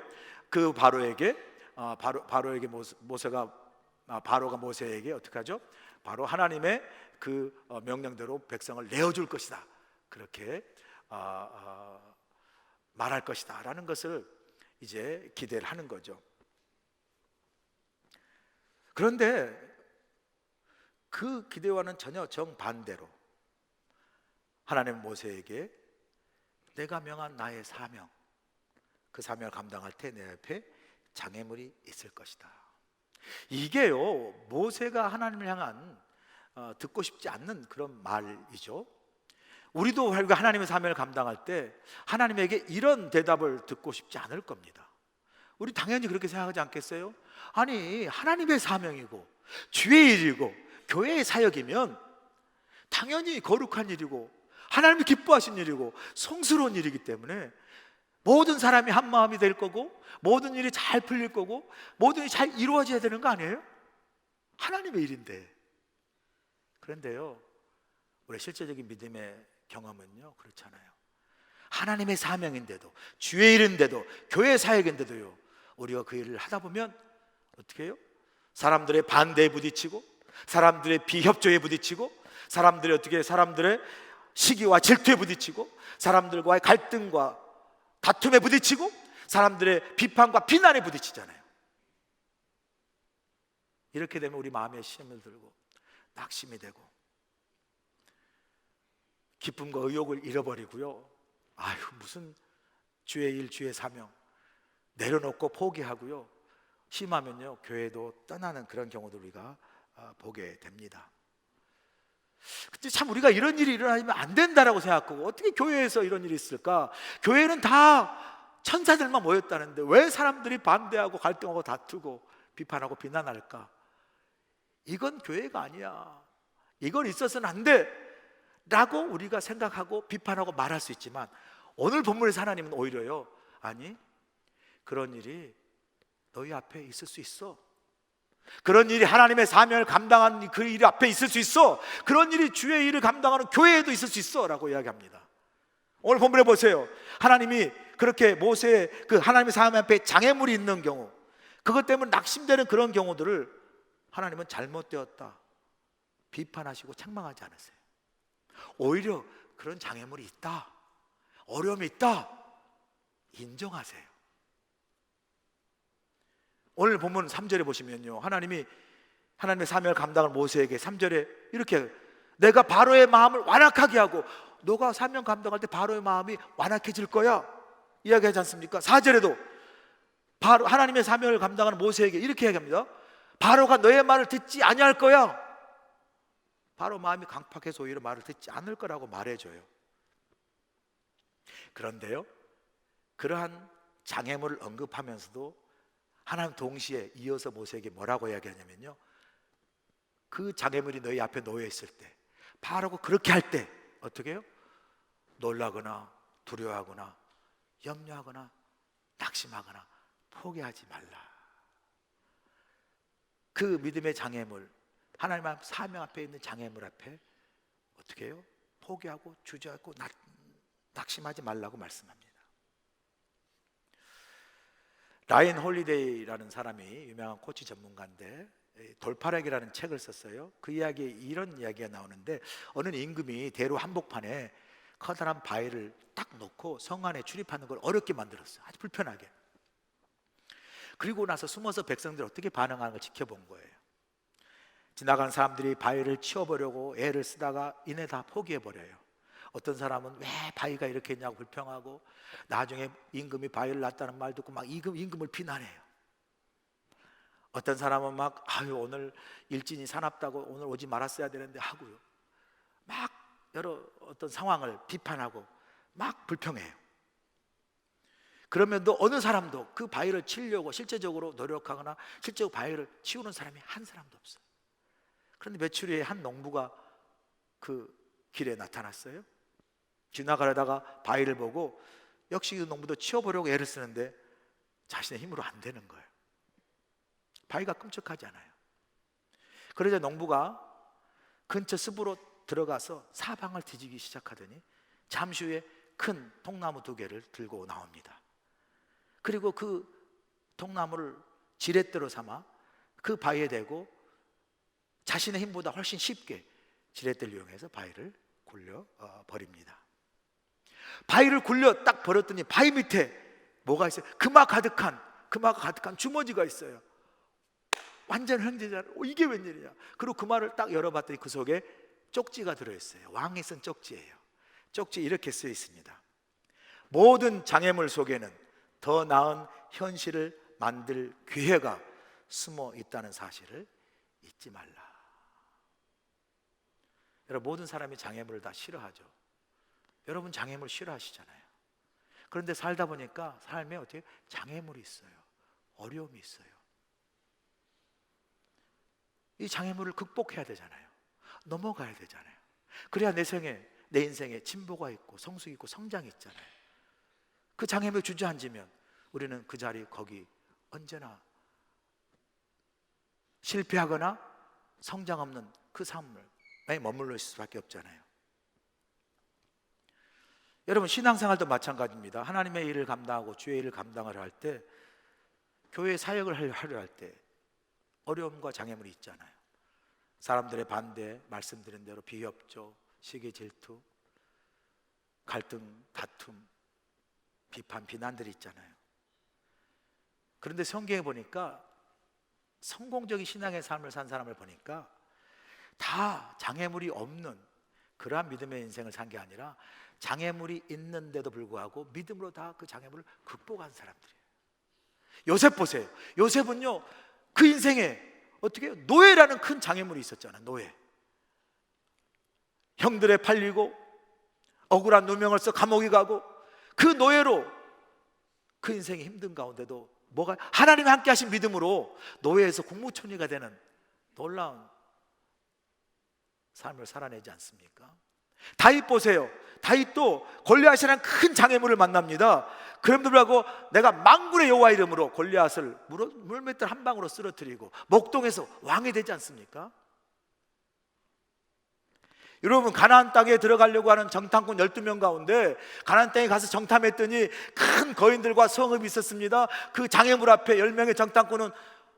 그 바로에게 바로가 모세에게 어떻게 하죠? 바로 하나님의 그 명령대로 백성을 내어줄 것이다, 그렇게 말할 것이다 라는 것을 이제 기대를 하는 거죠. 그런데 그 기대와는 전혀 정반대로 하나님 모세에게 내가 명한 나의 사명, 그 사명을 감당할 때 내 앞에 장애물이 있을 것이다. 이게요, 모세가 하나님을 향한 듣고 싶지 않는 그런 말이죠. 우리도 하나님의 사명을 감당할 때 하나님에게 이런 대답을 듣고 싶지 않을 겁니다. 우리 당연히 그렇게 생각하지 않겠어요? 아니, 하나님의 사명이고 주의 일이고 교회의 사역이면 당연히 거룩한 일이고 하나님이 기뻐하신 일이고 성스러운 일이기 때문에 모든 사람이 한 마음이 될 거고 모든 일이 잘 풀릴 거고 모든 일이 잘 이루어져야 되는 거 아니에요? 하나님의 일인데. 그런데요, 우리 실제적인 믿음의 경험은요 그렇잖아요. 하나님의 사명인데도, 주의 일인데도, 교회 사역인데도요, 우리가 그 일을 하다 보면 어떻게 해요? 사람들의 반대에 부딪히고, 사람들의 비협조에 부딪히고, 사람들의 시기와 질투에 부딪히고, 사람들과의 갈등과 다툼에 부딪히고 사람들의 비판과 비난에 부딪히잖아요. 이렇게 되면 우리 마음에 시험을 들고 낙심이 되고 기쁨과 의욕을 잃어버리고요. 아유, 무슨 주의 일, 주의 사명 내려놓고 포기하고요. 심하면요, 교회도 떠나는 그런 경우도 우리가 보게 됩니다. 근데 참 우리가 이런 일이 일어나면 안 된다라고 생각하고, 어떻게 교회에서 이런 일이 있을까? 교회는 다 천사들만 모였다는데 왜 사람들이 반대하고 갈등하고 다투고 비판하고 비난할까? 이건 교회가 아니야, 이건 있어서는 안 돼 라고 우리가 생각하고 비판하고 말할 수 있지만, 오늘 본문에서 하나님은 오히려요, 아니, 그런 일이 너희 앞에 있을 수 있어. 그런 일이 하나님의 사명을 감당하는 그 일 앞에 있을 수 있어. 그런 일이 주의 일을 감당하는 교회에도 있을 수 있어 라고 이야기합니다. 오늘 본문에 보세요. 하나님이 그렇게 모세의 그 하나님의 사명 앞에 장애물이 있는 경우, 그것 때문에 낙심되는 그런 경우들을 하나님은 잘못되었다 비판하시고 책망하지 않으세요. 오히려 그런 장애물이 있다, 어려움이 있다, 인정하세요. 오늘 본문 3절에 보시면요, 하나님이 하나님의 사명을 감당할 모세에게 3절에 이렇게, 내가 바로의 마음을 완악하게 하고, 너가 사명 감당할 때 바로의 마음이 완악해질 거야 이야기하지 않습니까? 4절에도 바로 하나님의 사명을 감당하는 모세에게 이렇게 이야기합니다. 바로가 너의 말을 듣지 아니할 거야. 바로 마음이 강팍해서 오히려 말을 듣지 않을 거라고 말해줘요. 그런데요, 그러한 장애물을 언급하면서도 하나님 동시에 이어서 모세에게 뭐라고 이야기하냐면요, 그 장애물이 너희 앞에 놓여 있을 때, 바라고 그렇게 할 때 어떻게 해요? 놀라거나 두려워하거나 염려하거나 낙심하거나 포기하지 말라. 그 믿음의 장애물, 하나님 앞 사명 앞에 있는 장애물 앞에 어떻게 해요? 포기하고 주저하고 낙심하지 말라고 말씀합니다. 라이언 홀리데이라는 사람이 유명한 코치 전문가인데 돌파력이라는 책을 썼어요. 그 이야기에 이런 이야기가 나오는데, 어느 임금이 대로 한복판에 커다란 바위를 딱 놓고 성 안에 출입하는 걸 어렵게 만들었어요. 아주 불편하게. 그리고 나서 숨어서 백성들이 어떻게 반응하는 걸 지켜본 거예요. 지나가는 사람들이 바위를 치워보려고 애를 쓰다가 이내 다 포기해버려요. 어떤 사람은 왜 바위가 이렇게 있냐고 불평하고, 나중에 임금이 바위를 놨다는 말 듣고 막 임금을 비난해요. 어떤 사람은 막 아유, 오늘 일진이 사납다고 오늘 오지 말았어야 되는데 하고요, 막 여러 어떤 상황을 비판하고 막 불평해요. 그러면 또 어느 사람도 그 바위를 치려고 실제적으로 노력하거나 실제적으로 바위를 치우는 사람이 한 사람도 없어요. 그런데 며칠 후에 한 농부가 그 길에 나타났어요. 지나가려다가 바위를 보고 역시 그 농부도 치워보려고 애를 쓰는데 자신의 힘으로 안 되는 거예요. 바위가 끔찍하지 않아요. 그러자 농부가 근처 습으로 들어가서 사방을 뒤지기 시작하더니 잠시 후에 큰 통나무 2개를 들고 나옵니다. 그리고 그 통나무를 지렛대로 삼아 그 바위에 대고 자신의 힘보다 훨씬 쉽게 지렛대를 이용해서 바위를 굴려 버립니다. 바위를 굴려 딱 버렸더니 바위 밑에 뭐가 있어요? 금화 가득한 주머니가 있어요. 완전 형제잖아요. 이게 웬일이냐? 그리고 금화를 딱 열어봤더니 그 속에 쪽지가 들어있어요. 왕이 쓴 쪽지예요. 쪽지에 이렇게 쓰여 있습니다. 모든 장애물 속에는 더 나은 현실을 만들 기회가 숨어 있다는 사실을 잊지 말라. 여러분, 모든 사람이 장애물을 다 싫어하죠. 여러분 장애물 싫어하시잖아요. 그런데 살다 보니까 삶에 어떻게 장애물이 있어요. 어려움이 있어요. 이 장애물을 극복해야 되잖아요. 넘어가야 되잖아요. 그래야 내 인생에 진보가 있고 성숙이 있고 성장이 있잖아요. 그 장애물에 주저앉으면 우리는 그 자리 거기 언제나 실패하거나 성장 없는 그 삶을 머물러 있을 수밖에 없잖아요. 여러분, 신앙생활도 마찬가지입니다. 하나님의 일을 감당하고 주의 일을 감당하려 할 때, 교회 사역을 하려 할 때 어려움과 장애물이 있잖아요. 사람들의 반대, 말씀드린 대로 비협조, 시기 질투, 갈등, 다툼, 비판, 비난들이 있잖아요. 그런데 성경에 보니까 성공적인 신앙의 삶을 산 사람을 보니까 다 장애물이 없는 그러한 믿음의 인생을 산 게 아니라 장애물이 있는데도 불구하고 믿음으로 다 그 장애물을 극복한 사람들이에요. 요셉 보세요. 요셉은요, 그 인생에 어떻게 해요? 노예라는 큰 장애물이 있었잖아요. 노예. 형들에 팔리고 억울한 누명을 써 감옥에 가고 그 노예로 그 인생이 힘든 가운데도 뭐가 하나님이 함께 하신 믿음으로 노예에서 국무총리가 되는 놀라운 삶을 살아내지 않습니까? 다윗 보세요. 다윗도 골리앗이라는 큰 장애물을 만납니다. 그럼에도 불구하고 내가 만군의 여호와 이름으로 골리앗을 물맷돌 한 방으로 쓰러뜨리고 목동에서 왕이 되지 않습니까? 여러분, 가나안 땅에 들어가려고 하는 정탐꾼 12명 가운데 가나안 땅에 가서 정탐했더니 큰 거인들과 성읍이 있었습니다. 그 장애물 앞에 10명의 정탐꾼은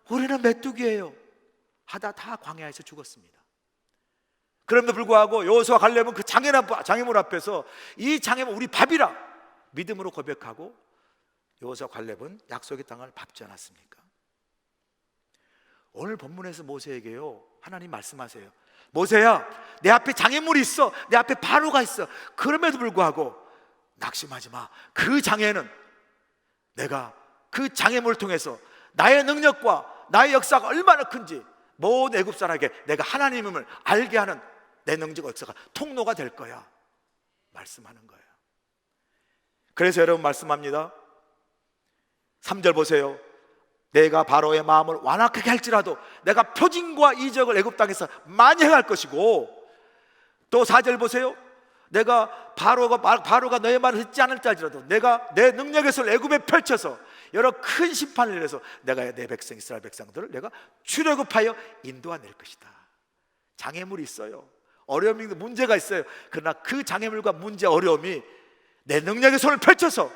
우리는 메뚜기예요 하다 다 광야에서 죽었습니다. 그럼에도 불구하고 여호수아 갈렙은 그 장애물 앞에서 이 장애물 우리 밥이라 믿음으로 고백하고 여호수아 갈렙은 약속의 땅을 밟지 않았습니까? 오늘 본문에서 모세에게요, 하나님 말씀하세요. 모세야, 내 앞에 장애물이 있어. 내 앞에 바로가 있어. 그럼에도 불구하고 낙심하지 마. 그 장애는 내가 그 장애물을 통해서 나의 능력과 나의 역사가 얼마나 큰지 모든 애굽 사람에게 내가 하나님임을 알게 하는 내 능력과 역사가 통로가 될 거야 말씀하는 거예요. 그래서 여러분 말씀합니다. 3절 보세요. 내가 바로의 마음을 완악하게 할지라도 내가 표징과 이적을 애굽 땅에서 많이 행할 것이고, 또 4절 보세요. 내가 바로가 너의 말을 듣지 않을지 알지라도 내가 내 능력의 손을 애굽에 펼쳐서 여러 큰 심판을 내려서 내가 내 백성 이스라엘 백성들을 내가 출애굽하여 인도하낼 것이다. 장애물이 있어요. 어려움이 문제가 있어요. 그러나 그 장애물과 문제 어려움이 내 능력의 손을 펼쳐서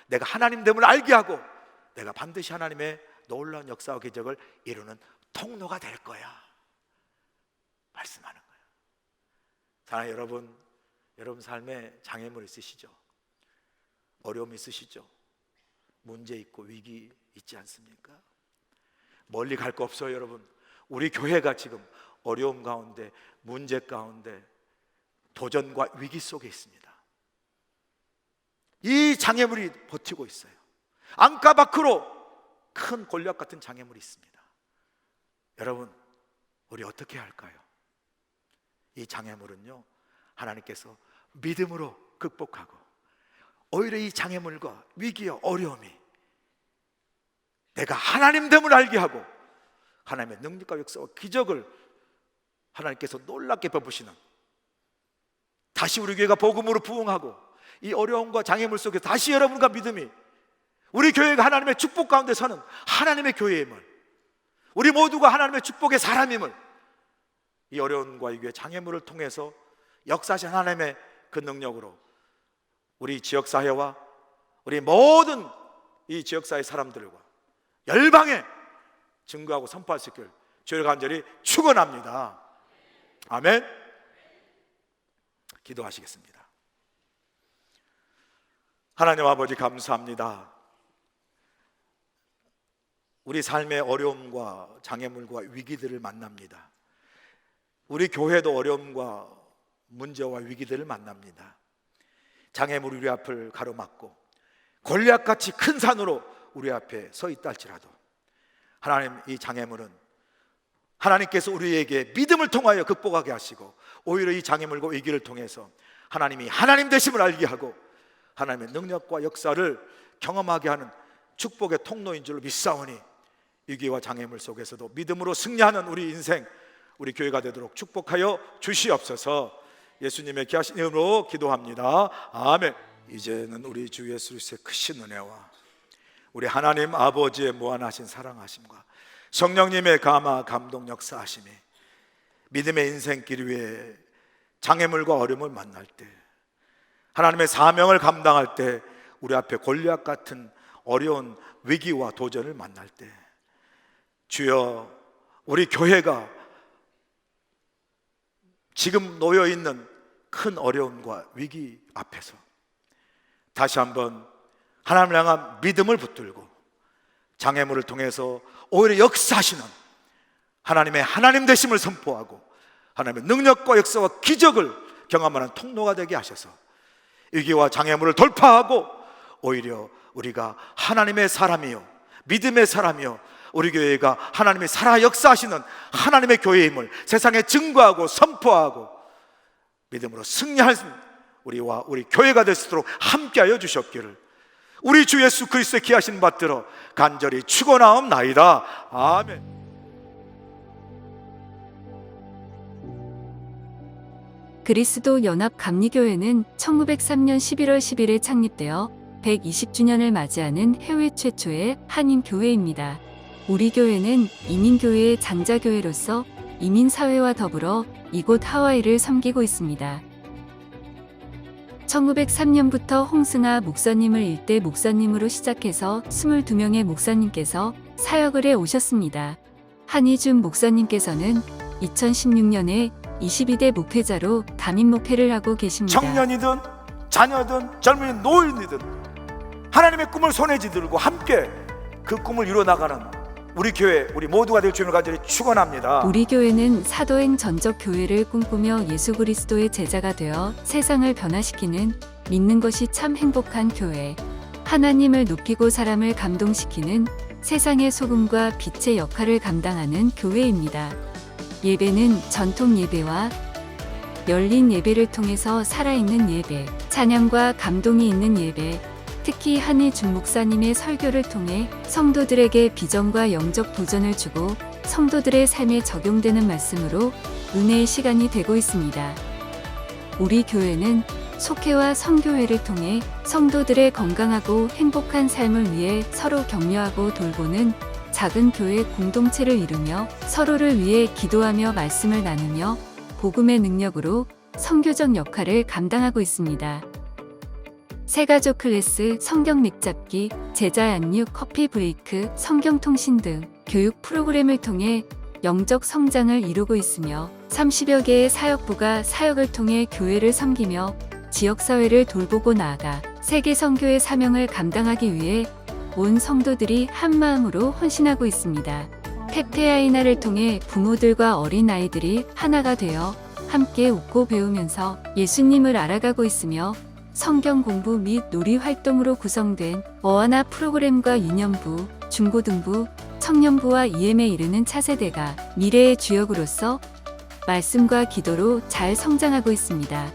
내가 하나님 됨을 알게 하고 내가 반드시 하나님의 놀라운 역사와 기적을 이루는 통로가 될 거야 말씀하는 거예요. 사랑하는 여러분 삶에 장애물 있으시죠? 어려움 있으시죠? 문제 있고 위기 있지 않습니까? 멀리 갈 거 없어요. 여러분, 우리 교회가 지금 어려움 가운데, 문제 가운데, 도전과 위기 속에 있습니다. 이 장애물이 버티고 있어요. 안가 밖으로 큰 골리앗 같은 장애물이 있습니다. 여러분, 우리 어떻게 할까요? 이 장애물은요, 하나님께서 믿음으로 극복하고 오히려 이 장애물과 위기와 어려움이 내가 하나님됨을 알게 하고 하나님의 능력과 역사와 기적을 하나님께서 놀랍게 베푸시는, 다시 우리 교회가 복음으로 부흥하고 이 어려움과 장애물 속에 다시 여러분과 믿음이, 우리 교회가 하나님의 축복 가운데 서는 하나님의 교회임을, 우리 모두가 하나님의 축복의 사람임을, 이 어려움과 위기의 장애물을 통해서 역사하신 하나님의 그 능력으로 우리 지역사회와 우리 모든 이 지역사회 사람들과 열방에 증거하고 선포할 수 있기를 주의 간절히 축원합니다. 아멘. 기도하시겠습니다. 하나님 아버지, 감사합니다. 우리 삶의 어려움과 장애물과 위기들을 만납니다. 우리 교회도 어려움과 문제와 위기들을 만납니다. 장애물이 우리 앞을 가로막고 골리앗같이 큰 산으로 우리 앞에 서 있다 할지라도 하나님, 이 장애물은 하나님께서 우리에게 믿음을 통하여 극복하게 하시고 오히려 이 장애물과 위기를 통해서 하나님이 하나님 되심을 알게 하고 하나님의 능력과 역사를 경험하게 하는 축복의 통로인 줄로 믿사오니 위기와 장애물 속에서도 믿음으로 승리하는 우리 인생, 우리 교회가 되도록 축복하여 주시옵소서. 예수님의 귀하신 이름으로 기도합니다. 아멘. 이제는 우리 주 예수 그리스도의 크신 은혜와 우리 하나님 아버지의 무한하신 사랑하심과 성령님의 감화 감동 역사하심이 믿음의 인생길 위에 장애물과 어려움을 만날 때, 하나님의 사명을 감당할 때, 우리 앞에 골리앗 같은 어려운 위기와 도전을 만날 때, 주여, 우리 교회가 지금 놓여있는 큰 어려움과 위기 앞에서 다시 한번 하나님을 향한 믿음을 붙들고 장애물을 통해서 오히려 역사하시는 하나님의 하나님 되심을 선포하고 하나님의 능력과 역사와 기적을 경험하는 통로가 되게 하셔서 위기와 장애물을 돌파하고 오히려 우리가 하나님의 사람이요 믿음의 사람이요 우리 교회가 하나님의 살아 역사하시는 하나님의 교회임을 세상에 증거하고 선포하고 믿음으로 승리할 우리와 우리 교회가 될 수 있도록 함께하여 주셨기를 우리 주 예수 그리스도의 귀하신 받들어 간절히 축원하옵나이다. 아멘.
그리스도 연합 감리교회는 1903년 11월 10일에 창립되어 120주년을 맞이하는 해외 최초의 한인 교회입니다. 우리 교회는 이민교회의 장자교회로서 이민사회와 더불어 이곳 하와이를 섬기고 있습니다. 1903년부터 홍승아 목사님을 일대 목사님으로 시작해서 22명의 목사님께서 사역을 해 오셨습니다. 한희준 목사님께서는 2016년에 22대 목회자로 담임 목회를 하고 계십니다.
청년이든 자녀든 젊은 노인이든 하나님의 꿈을 손에 쥐들고 함께 그 꿈을 이루어나가는 우리 교회 우리 모두가 될 주님을 간절히 축원합니다.
우리 교회는 사도행 전적 교회를 꿈꾸며 예수 그리스도의 제자가 되어 세상을 변화시키는 믿는 것이 참 행복한 교회, 하나님을 높이고 사람을 감동시키는 세상의 소금과 빛의 역할을 감당하는 교회입니다. 예배는 전통 예배와 열린 예배를 통해서 살아있는 예배, 찬양과 감동이 있는 예배, 특히 한희준 목사님의 설교를 통해 성도들에게 비전과 영적 도전을 주고 성도들의 삶에 적용되는 말씀으로 은혜의 시간이 되고 있습니다. 우리 교회는 속회와 선교회를 통해 성도들의 건강하고 행복한 삶을 위해 서로 격려하고 돌보는 작은 교회 공동체를 이루며 서로를 위해 기도하며 말씀을 나누며 복음의 능력으로 선교적 역할을 감당하고 있습니다. 새가족 클래스, 성경 맥잡기, 제자 양육, 커피 브레이크, 성경 통신 등 교육 프로그램을 통해 영적 성장을 이루고 있으며 30여 개의 사역부가 사역을 통해 교회를 섬기며 지역사회를 돌보고 나아가 세계 선교의 사명을 감당하기 위해 온 성도들이 한마음으로 헌신하고 있습니다. 페페아이나를 통해 부모들과 어린아이들이 하나가 되어 함께 웃고 배우면서 예수님을 알아가고 있으며 성경 공부 및 놀이 활동으로 구성된 어하나 프로그램과 유년부, 중고등부, 청년부와 EM에 이르는 차세대가 미래의 주역으로서 말씀과 기도로 잘 성장하고 있습니다.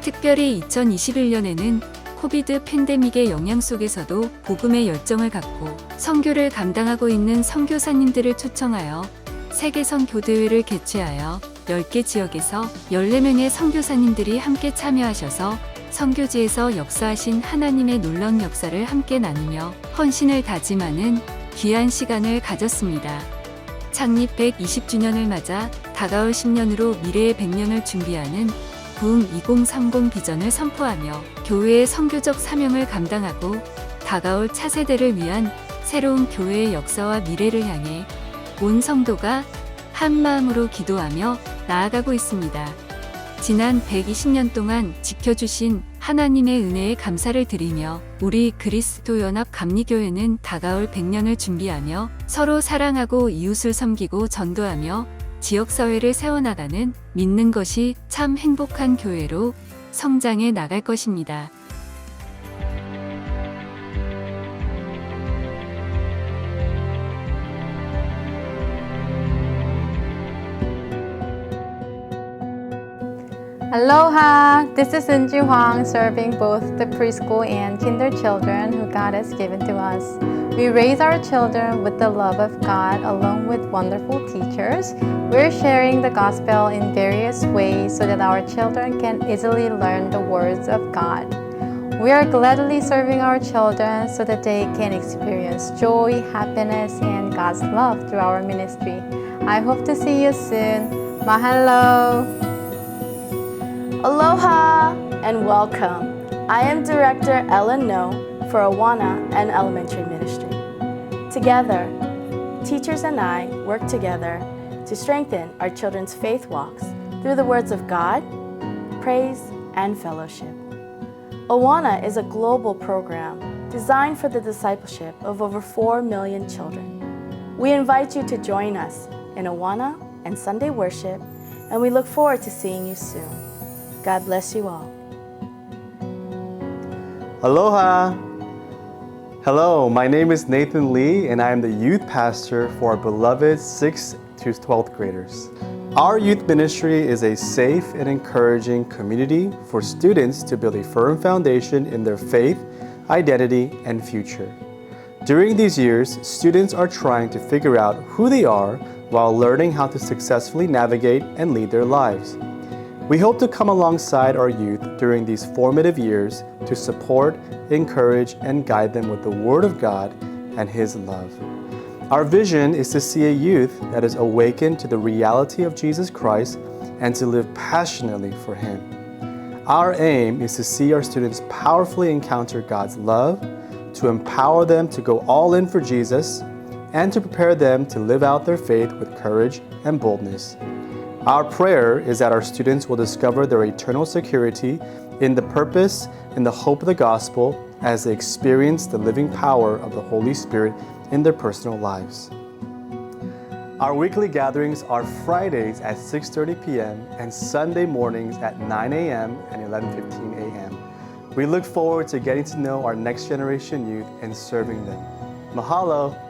특별히 2021년에는 코비드 팬데믹의 영향 속에서도 복음의 열정을 갖고 선교를 감당하고 있는 선교사님들을 초청하여 세계선 교대회를 개최하여 10개 지역에서 14명의 선교사님들이 함께 참여하셔서 선교지에서 역사하신 하나님의 놀라운 역사를 함께 나누며 헌신을 다짐하는 귀한 시간을 가졌습니다. 창립 120주년을 맞아 다가올 10년으로 미래의 100년을 준비하는 부흥 2030 비전을 선포하며 교회의 선교적 사명을 감당하고 다가올 차세대를 위한 새로운 교회의 역사와 미래를 향해 온 성도가 한 마음으로 기도하며 나아가고 있습니다. 지난 120년 동안 지켜주신 하나님의 은혜에 감사를 드리며 우리 그리스도 연합 감리교회는 다가올 100년을 준비하며 서로 사랑하고 이웃을 섬기고 전도하며 지역사회를 세워나가는 믿는 것이 참 행복한 교회로 성장해 나갈 것입니다.
Aloha! This is Unji Huang serving both the preschool and kinder children who God has given to us. We raise our children with the love of God along with wonderful teachers. We're sharing the gospel in various ways so that our children can easily learn the words of God. We are gladly serving our children so that they can experience joy, happiness, and God's love through our ministry. I hope to see you soon. Mahalo!
Aloha and welcome. I am Director Ellen No for Awana and Elementary Ministry. Together, teachers and I work together to strengthen our children's faith walks through the words of God, praise, and fellowship. Awana is a global program through designed for the discipleship of over 4 million children. We invite you to join us in Awana and Sunday worship, and we look forward to seeing you soon. God bless you all.
Aloha! Hello, my name is Nathan Lee, and I am the youth pastor for our beloved 6th to 12th graders. Our youth ministry is a safe and encouraging community for students to build a firm foundation in their faith, identity, and future. During these years, students are trying to figure out who they are while learning how to successfully navigate and lead their lives. We hope to come alongside our youth during these formative years to support, encourage, and guide them with the Word of God and His love. Our vision is to see a youth that is awakened to the reality of Jesus Christ and to live passionately for Him. Our aim is to see our students powerfully encounter God's love, to empower them to go all in for Jesus, and to prepare them to live out their faith with courage and boldness. Our prayer is that our students will discover their eternal security in the purpose and the hope of the gospel as they experience the living power of the Holy Spirit in their personal lives. Our weekly gatherings are Fridays at 6:30 p.m. and Sunday mornings at 9 a.m. and 11:15 a.m. We look forward to getting to know our next generation youth and serving them. Mahalo!